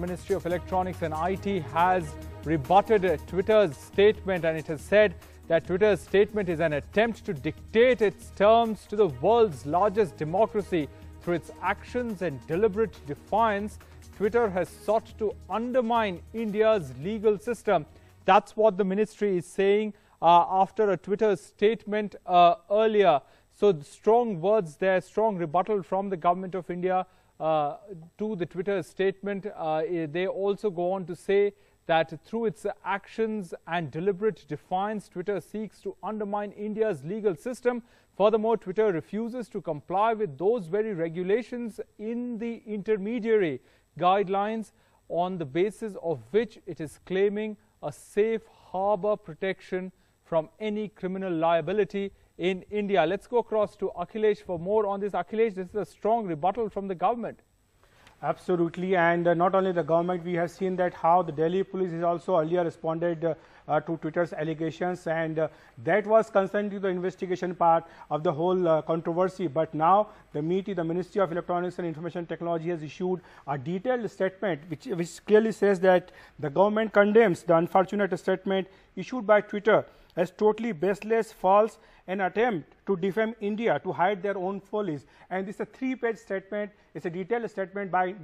Ministry of Electronics and IT has rebutted Twitter's statement, and it has said that Twitter's statement is an attempt to dictate its terms to the world's largest democracy. Through its actions and deliberate defiance, Twitter has sought to undermine India's legal system. That's what the ministry is saying after a Twitter statement earlier. So strong words there, strong rebuttal from the government of India to the Twitter statement. They also go on to say that through its actions and deliberate defiance, Twitter seeks to undermine India's legal system. Furthermore, Twitter refuses to comply with those very regulations in the intermediary guidelines on the basis of which it is claiming a safe harbor protection from any criminal liability in India. Let's go across to Akhilesh for more on this. Akhilesh, this is a strong rebuttal from the government. Absolutely, and not only the government, we have seen that how the Delhi police has also earlier responded to Twitter's allegations, and that was concerned to the investigation part of the whole controversy. But now the Ministry of Electronics and Information Technology has issued a detailed statement which clearly says that the government condemns the unfortunate statement issued by Twitter as totally baseless, false, an attempt to defame India to hide their own follies. And this is a 3-page statement. It's a detailed statement by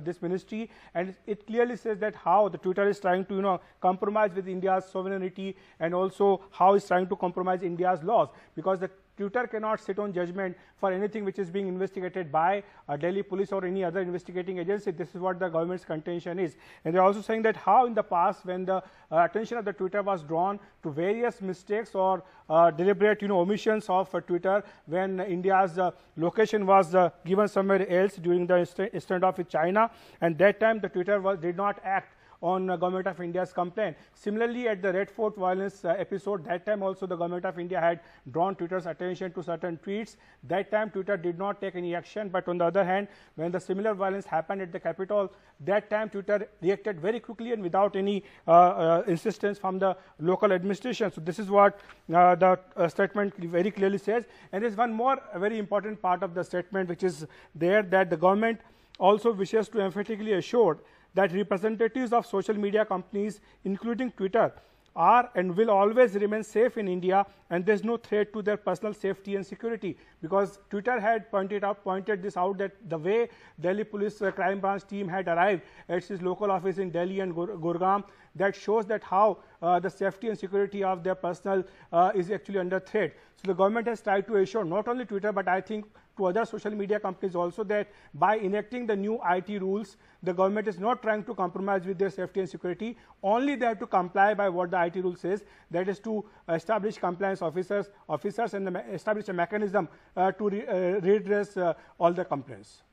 this ministry, and it clearly says that how the Twitter is trying to compromise with India's sovereignty, and also how it's trying to compromise India's laws, because the Twitter cannot sit on judgment for anything which is being investigated by Delhi police or any other investigating agency. This is what the government's contention is. And they're also saying that how in the past, when the attention of the Twitter was drawn to various mistakes or deliberate omissions of Twitter, when India's location was given somewhere else during the standoff with China, and that time the Twitter did not act on Government of India's complaint. Similarly, at the Red Fort violence episode, that time also the Government of India had drawn Twitter's attention to certain tweets. That time Twitter did not take any action, but on the other hand, when the similar violence happened at the Capitol, that time Twitter reacted very quickly and without any insistence from the local administration. So this is what the statement very clearly says. And there's one more very important part of the statement which is there, that the government also wishes to emphatically assure that representatives of social media companies, including Twitter, are and will always remain safe in India, and there is no threat to their personal safety and security. Because Twitter had pointed this out, that the way Delhi Police Crime Branch team had arrived at its local office in Delhi and Gurgaon, that shows that how the safety and security of their personnel is actually under threat. So the government has tried to assure not only Twitter, but I think to other social media companies also, that by enacting the new IT rules, the government is not trying to compromise with their safety and security. Only they have to comply by what the IT rule says, that is to establish compliance officers and establish a mechanism to redress all the complaints.